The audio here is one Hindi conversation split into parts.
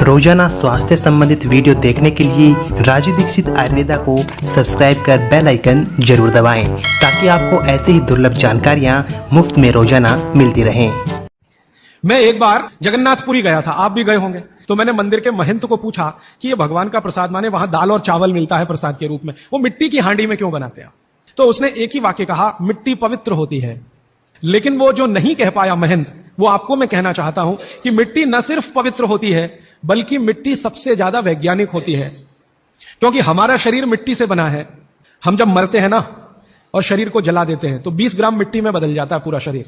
रोजाना स्वास्थ्य संबंधित वीडियो देखने के लिए राजू दीक्षित आयुर्वेदा को सब्सक्राइब कर बेल आइकन जरूर दबाएं ताकि आपको ऐसे ही दुर्लभ जानकारियां मुफ्त में रोजाना मिलती रहें। मैं एक बार जगन्नाथपुरी गया था, आप भी गए होंगे। तो मैंने मंदिर के महंत को पूछा कि ये भगवान का प्रसाद माने वहां दाल और चावल मिलता है प्रसाद के रूप में, वो मिट्टी की हांडी में क्यों बनाते हैं? तो उसने एक ही वाक्य कहा, मिट्टी पवित्र होती है। लेकिन वो जो नहीं कह पाया महंत, वो आपको मैं कहना चाहता हूं कि मिट्टी न सिर्फ पवित्र होती है बल्कि मिट्टी सबसे ज्यादा वैज्ञानिक होती है, क्योंकि हमारा शरीर मिट्टी से बना है। हम जब मरते हैं ना और शरीर को जला देते हैं तो 20 ग्राम मिट्टी में बदल जाता है पूरा शरीर।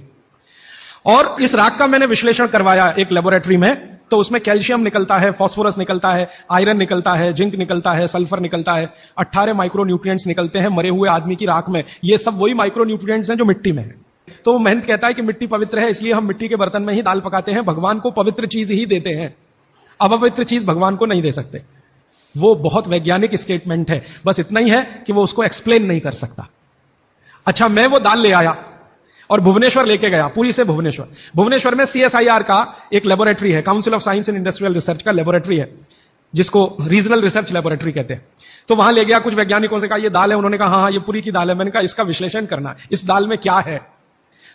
और इस राख का मैंने विश्लेषण करवाया एक लेबोरेटरी में, तो उसमें कैल्शियम निकलता है, फास्फोरस निकलता है, आयरन निकलता है, जिंक निकलता है, सल्फर निकलता है, 18 माइक्रोन्यूट्रिएंट्स निकलते हैं मरे हुए आदमी की राख में। ये सब वही माइक्रोन्यूट्रिएंट्स हैं जो मिट्टी में है। तो महंत कहता है कि मिट्टी पवित्र है, इसलिए हम मिट्टी के बर्तन में ही दाल पकाते हैं, भगवान को पवित्र चीज ही देते हैं, अपवित्र चीज भगवान को नहीं दे सकते। वो बहुत वैज्ञानिक स्टेटमेंट है, बस इतना ही है कि वो उसको एक्सप्लेन नहीं कर सकता। अच्छा, मैं वो दाल ले आया और भुवनेश्वर लेके गया, पुरी से भुवनेश्वर। भुवनेश्वर में CSIR का एक लेबोरेटरी है, council of science and industrial research का लेबोरेटरी है, जिसको रीजनल रिसर्च लेबोरेटरी कहते हैं। तो वहां ले गया, कुछ वैज्ञानिकों से कहा ये दाल है, उन्होंने कहा हाँ ये पुरी की दाल है। मैंने कहा इसका विश्लेषण करना, इस दाल में क्या है?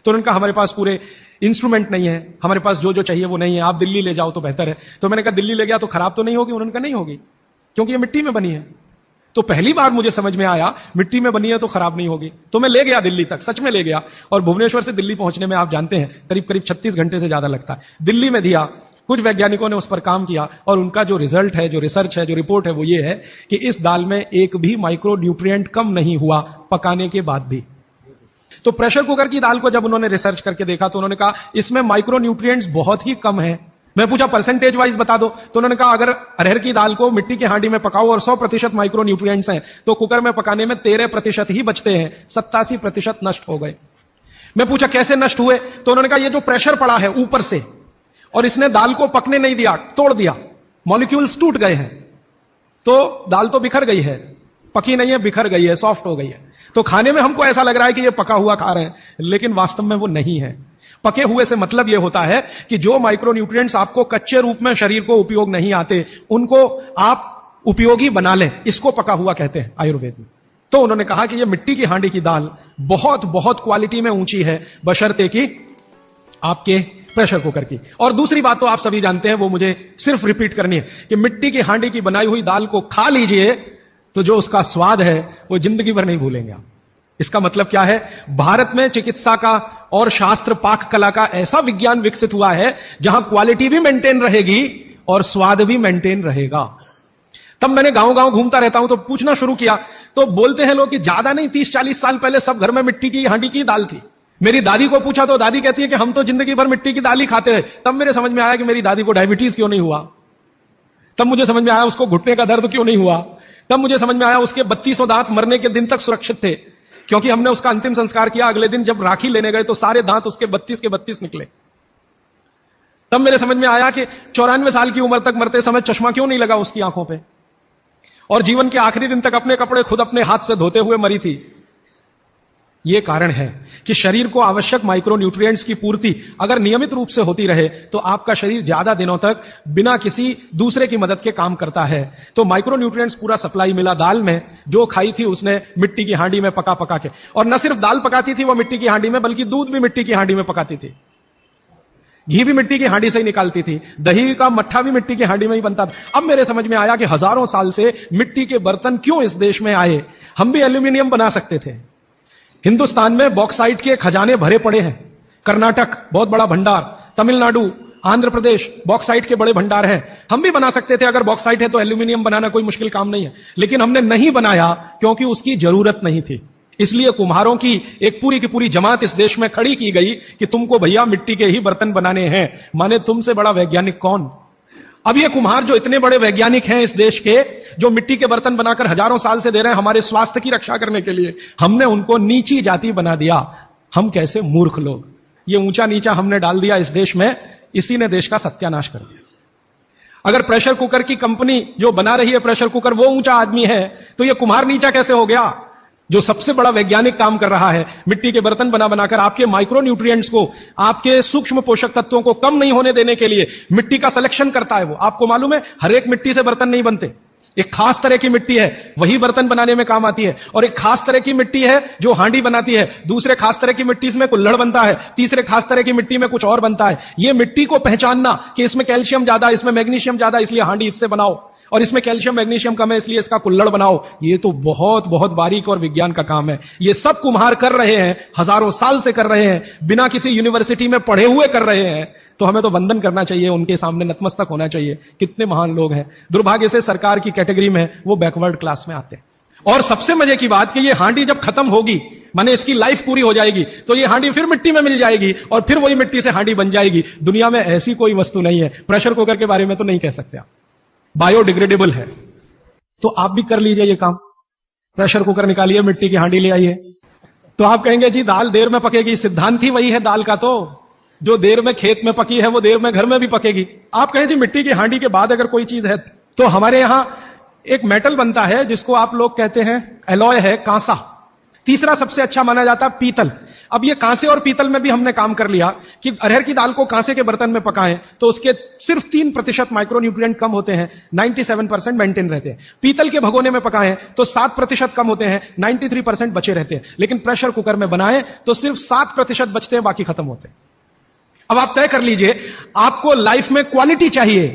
तो उन्होंने कहा हमारे पास पूरे इंस्ट्रूमेंट नहीं है, हमारे पास जो जो चाहिए वो नहीं है, आप दिल्ली ले जाओ तो बेहतर है। तो मैंने कहा दिल्ली ले गया तो खराब तो नहीं होगी? उन्होंने कहा नहीं होगी, क्योंकि ये मिट्टी में बनी है। तो पहली बार मुझे समझ में आया मिट्टी में बनी है तो खराब नहीं होगी। तो मैं ले गया दिल्ली तक, सच में ले गया। और भुवनेश्वर से दिल्ली पहुंचने में आप जानते हैं करीब करीब 36 घंटे से ज्यादा लगता है। दिल्ली में दिया, कुछ वैज्ञानिकों ने उस पर काम किया और उनका जो रिजल्ट है, जो रिसर्च है, जो रिपोर्ट है, वो ये है कि इस दाल में एक भी माइक्रो न्यूट्रिएंट कम नहीं हुआ पकाने के बाद भी। तो प्रेशर कुकर की दाल को जब उन्होंने रिसर्च करके देखा तो उन्होंने कहा इसमें माइक्रो न्यूट्रिएंट्स बहुत ही कम है। मैं पूछा परसेंटेज वाइज बता दो, तो उन्होंने कहा अगर अरहर की दाल को मिट्टी की हांडी में पकाओ और 100% माइक्रो न्यूट्रिएंट्स हैं तो कुकर में पकाने में 13% ही बचते हैं, 87% नष्ट हो गए। मैं पूछा कैसे नष्ट हुए? तो उन्होंने कहा ये जो प्रेशर पड़ा है ऊपर से और इसने दाल को पकने नहीं दिया, तोड़ दिया, मॉलिक्यूल्स टूट गए हैं, तो दाल तो बिखर गई है, पकी नहीं है, बिखर गई है, सॉफ्ट हो गई है। तो खाने में हमको ऐसा लग रहा है कि ये पका हुआ खा रहे हैं, लेकिन वास्तव में वो नहीं है। पके हुए से मतलब यह होता है कि जो माइक्रोन्यूट्रिएंट्स आपको कच्चे रूप में शरीर को उपयोग नहीं आते, उनको आप उपयोगी बना लें, इसको पका हुआ कहते हैं आयुर्वेद में। तो उन्होंने कहा कि यह मिट्टी की हांडी की दाल बहुत बहुत क्वालिटी में ऊंची है, बशर्ते कि आपके प्रेशर कुकर की। और दूसरी बात तो आप सभी जानते हैं, वो मुझे सिर्फ रिपीट करनी है कि मिट्टी की हांडी की बनाई हुई दाल को खा लीजिए तो जो उसका स्वाद है वो जिंदगी भर नहीं भूलेंगे आप। इसका मतलब क्या है? भारत में चिकित्सा का और शास्त्र पाक कला का ऐसा विज्ञान विकसित हुआ है जहां क्वालिटी भी मेंटेन रहेगी और स्वाद भी मेंटेन रहेगा। तब मैंने गांव गांव घूमता रहता हूं तो पूछना शुरू किया, तो बोलते हैं लोग कि ज्यादा नहीं 30-40 साल पहले सब घर में मिट्टी की हांडी की दाल थी। मेरी दादी को पूछा तो दादी कहती है कि हम तो जिंदगी भर मिट्टी की दाल ही खाते रहे। तब मेरे समझ में आया कि मेरी दादी को डायबिटीज क्यों नहीं हुआ। तब मुझे समझ में आया उसको घुटने का दर्द क्यों नहीं हुआ। तब मुझे समझ में आया उसके 3200 दांत मरने के दिन तक सुरक्षित थे, क्योंकि हमने उसका अंतिम संस्कार किया। अगले दिन जब राखी लेने गए तो सारे दांत उसके 32 के 32 निकले। तब मेरे समझ में आया कि 94 साल की उम्र तक मरते समय चश्मा क्यों नहीं लगा उसकी आंखों पे, और जीवन के आखिरी दिन तक अपने कपड़े खुद अपने हाथ से धोते हुए मरी थी। यह कारण है कि शरीर को आवश्यक माइक्रोन्यूट्रिएंट्स की पूर्ति अगर नियमित रूप से होती रहे तो आपका शरीर ज्यादा दिनों तक बिना किसी दूसरे की मदद के काम करता है। तो माइक्रोन्यूट्रिएंट्स पूरा सप्लाई मिला दाल में, जो खाई थी उसने मिट्टी की हांडी में पका पका के। और न सिर्फ दाल पकाती थी वो मिट्टी की हांडी में, बल्कि दूध भी मिट्टी की हांडी में पकाती थी, घी भी मिट्टी की हांडी से ही निकालती थी, दही का मट्ठा भी मिट्टी की हांडी में ही बनता था। अब मेरे समझ में आया कि हजारों साल से मिट्टी के बर्तन क्यों इस देश में आए। हम भी एल्यूमिनियम बना सकते थे। हिंदुस्तान में बॉक्साइट के खजाने भरे पड़े हैं, कर्नाटक बहुत बड़ा भंडार, तमिलनाडु, आंध्र प्रदेश बॉक्साइट के बड़े भंडार हैं। हम भी बना सकते थे, अगर बॉक्साइट है तो एल्यूमिनियम बनाना कोई मुश्किल काम नहीं है, लेकिन हमने नहीं बनाया क्योंकि उसकी जरूरत नहीं थी। इसलिए कुम्हारों की एक पूरी की पूरी जमात इस देश में खड़ी की गई कि तुमको भैया मिट्टी के ही बर्तन बनाने हैं। माने तुमसे बड़ा वैज्ञानिक कौन? अब ये कुम्हार जो इतने बड़े वैज्ञानिक हैं इस देश के, जो मिट्टी के बर्तन बनाकर हजारों साल से दे रहे हैं हमारे स्वास्थ्य की रक्षा करने के लिए, हमने उनको नीची जाति बना दिया। हम कैसे मूर्ख लोग, ये ऊंचा नीचा हमने डाल दिया इस देश में, इसी ने देश का सत्यानाश कर दिया। अगर प्रेशर कुकर की कंपनी जो बना रही है प्रेशर कुकर वो ऊंचा आदमी है तो ये कुम्हार नीचा कैसे हो गया? जो सबसे बड़ा वैज्ञानिक काम कर रहा है, मिट्टी के बर्तन बना बनाकर आपके माइक्रो न्यूट्रिएंट्स को, आपके सूक्ष्म पोषक तत्वों को कम नहीं होने देने के लिए मिट्टी का सिलेक्शन करता है। वो आपको मालूम है, हर एक मिट्टी से बर्तन नहीं बनते। एक खास तरह की मिट्टी है, वही बर्तन बनाने में काम आती है। और एक खास तरह की मिट्टी है जो हांडी बनाती है, दूसरे खास तरह की मिट्टी में कुल्हड़ बनता है, तीसरे खास तरह की मिट्टी में कुछ और बनता है। ये मिट्टी को पहचानना कि इसमें कैल्शियम ज्यादा, इसमें मैग्नीशियम ज्यादा, इसलिए हांडी इससे बनाओ, और इसमें कैल्शियम मैग्नीशियम कम है इसलिए इसका कुल्हड़ बनाओ, ये तो बहुत बहुत बारीक और विज्ञान का काम है। ये सब कुम्हार कर रहे हैं, हजारों साल से कर रहे हैं, बिना किसी यूनिवर्सिटी में पढ़े हुए कर रहे हैं। तो हमें तो वंदन करना चाहिए, उनके सामने नतमस्तक होना चाहिए। कितने महान लोग हैं। दुर्भाग्य से सरकार की कैटेगरी में वो बैकवर्ड क्लास में आते हैं। और सबसे मजे की बात कि ये हांडी जब खत्म होगी, माने इसकी लाइफ पूरी हो जाएगी, तो ये हांडी फिर मिट्टी में मिल जाएगी और फिर वही मिट्टी से हांडी बन जाएगी। दुनिया में ऐसी कोई वस्तु नहीं है। प्रेशर कुकर के बारे में तो नहीं कह सकते आप, बायोडिग्रेडेबल है। तो आप भी कर लीजिए ये काम, प्रेशर कुकर निकालिए, मिट्टी की हांडी ले आइए। तो आप कहेंगे जी दाल देर में पकेगी, सिद्धांत ही वही है दाल का, तो जो देर में खेत में पकी है वो देर में घर में भी पकेगी। आप कहें जी मिट्टी की हांडी के बाद अगर कोई चीज है, तो हमारे यहां एक मेटल बनता है जिसको आप लोग कहते हैं एलॉय है, कांसा। तीसरा सबसे अच्छा माना जाता है पीतल। अब ये कांसे और पीतल में भी हमने काम कर लिया कि अरहर की दाल को कांसे के बर्तन में पकाएं तो उसके सिर्फ 3% माइक्रोन्यूट्रिएंट कम होते हैं, 97% मेंटेन रहते हैं। पीतल के भगोने में पकाएं तो 7% कम होते हैं, 93% बचे रहते हैं। लेकिन प्रेशर कुकर में बनाएं तो सिर्फ 7% बचते हैं, बाकी खत्म होते हैं। अब आप तय कर लीजिए, आपको लाइफ में क्वालिटी चाहिए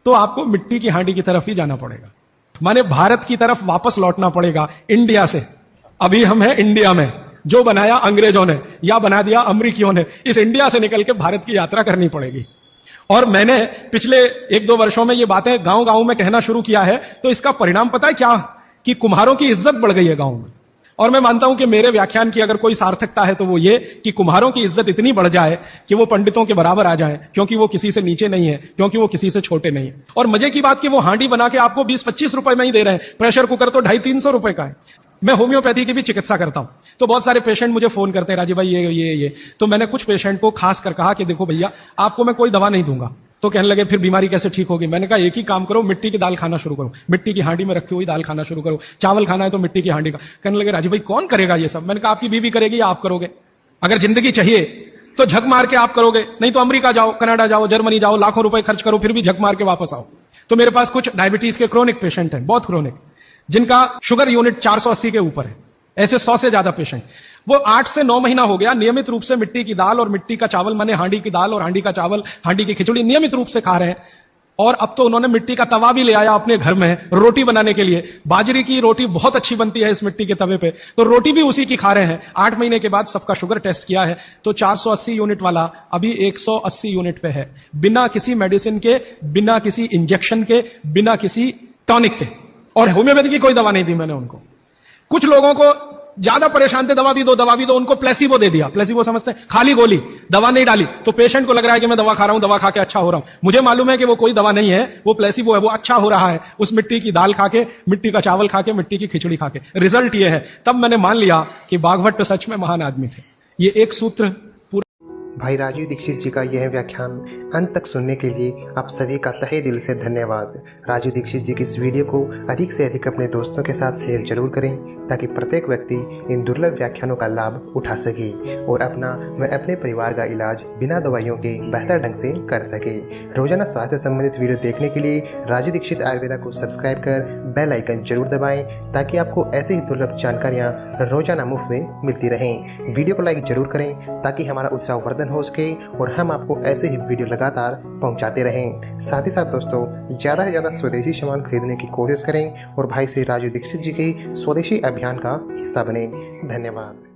तो आपको मिट्टी की हांडी की तरफ ही जाना पड़ेगा, माने भारत की तरफ वापस लौटना पड़ेगा, इंडिया से। अभी हम हैं इंडिया में, जो बनाया अंग्रेजों ने या बना दिया अमेरिकियों ने, इस इंडिया से निकल के भारत की यात्रा करनी पड़ेगी। और मैंने पिछले 1-2 वर्षों में ये बातें गांव गांव में कहना शुरू किया है, तो इसका परिणाम पता है क्या, कि कुम्हारों की इज्जत बढ़ गई है गांव में। और मैं मानता हूं कि मेरे व्याख्यान की अगर कोई सार्थकता है तो वो ये कि कुम्हारों की इज्जत इतनी बढ़ जाए कि वो पंडितों के बराबर आ जाएं, क्योंकि वो किसी से नीचे नहीं है, क्योंकि वो किसी से छोटे नहीं है। और मजे की बात कि वो हांडी बना के आपको 20-25 रुपए में ही दे रहे हैं, प्रेशर कुकर तो 250-300 रुपए का है। मैं होम्योपैथी की भी चिकित्सा करता हूं, तो बहुत सारे पेशेंट मुझे फोन करते हैं, राजीव भाई ये। तो मैंने कुछ पेशेंट को खास कर कहा कि देखो भैया, आपको मैं कोई दवा नहीं दूंगा। तो कहने लगे फिर बीमारी कैसे ठीक होगी? मैंने कहा एक ही काम करो, मिट्टी की दाल खाना शुरू करो, मिट्टी की हांडी में रखी हुई दाल खाना शुरू करो। चावल खाना है तो मिट्टी की हांडी का। कहने लगे राजीव भाई कौन करेगा ये सब? मैंने कहा आपकी बीवी करेगी या आप करोगे? अगर जिंदगी चाहिए तो झक मार के आप करोगे, नहीं तो अमेरिका जाओ, कनाडा जाओ, जर्मनी जाओ, लाखों रुपए खर्च करो, फिर भी झक मार के वापस आओ। तो मेरे पास कुछ डायबिटीज के क्रोनिक पेशेंट हैं, बहुत क्रोनिक, जिनका शुगर यूनिट 480 के ऊपर है। ऐसे 100 से ज्यादा पेशेंट, वो 8 से 9 महीना हो गया नियमित रूप से मिट्टी की दाल और मिट्टी का चावल, माने हांडी की दाल और हांडी का चावल, हांडी की खिचड़ी नियमित रूप से खा रहे हैं। और अब तो उन्होंने मिट्टी का तवा भी ले आया अपने घर में रोटी बनाने के लिए। बाजरे की रोटी बहुत अच्छी बनती है इस मिट्टी के तवे पे, तो रोटी भी उसी की खा रहे हैं। 8 महीने के बाद सबका शुगर टेस्ट किया है तो 480 यूनिट वाला अभी 180 यूनिट पे है, बिना किसी मेडिसिन के, बिना किसी इंजेक्शन के, बिना किसी टॉनिक के। और होम्योपैथी की कोई दवा नहीं दी मैंने उनको। कुछ लोगों को ज्यादा परेशान थे, दवा भी दो, उनको प्लेसिबो दे दिया। प्लेसिबो समझते हैं, खाली गोली, दवा नहीं डाली, तो पेशेंट को लग रहा है कि मैं दवा खा रहा हूं, दवा खा के अच्छा हो रहा हूं। मुझे मालूम है कि वो कोई दवा नहीं है, वो प्लेसिबो है, वो अच्छा हो रहा है उस मिट्टी की दाल खा के, मिट्टी का चावल खा के, मिट्टी की खिचड़ी खा के। रिजल्ट ये है। तब मैंने मान लिया कि बागभट्ट सच में महान आदमी थे। ये एक सूत्र। भाई राजीव दीक्षित जी का यह व्याख्यान अंत तक सुनने के लिए आप सभी का तहे दिल से धन्यवाद। राजीव दीक्षित जी की इस वीडियो को अधिक से अधिक अपने दोस्तों के साथ शेयर जरूर करें, ताकि प्रत्येक व्यक्ति इन दुर्लभ व्याख्यानों का लाभ उठा सके और अपना व अपने परिवार का इलाज बिना दवाइयों के बेहतर ढंग से कर सके। रोजाना स्वास्थ्य संबंधित वीडियो देखने के लिए राजीव दीक्षित आयुर्वेदा को सब्सक्राइब कर बेल आइकन जरूर दबाएं, ताकि आपको ऐसी ही दुर्लभ जानकारियाँ रोजाना मुफ्त में मिलती रहें। वीडियो को लाइक जरूर करें ताकि हमारा उत्साह वर्धन हो सके और हम आपको ऐसे ही वीडियो लगातार पहुंचाते रहें। साथ ही साथ दोस्तों, ज़्यादा से ज़्यादा स्वदेशी सामान खरीदने की कोशिश करें और भाई श्री राजीव दीक्षित जी के स्वदेशी अभियान का हिस्सा बने। धन्यवाद।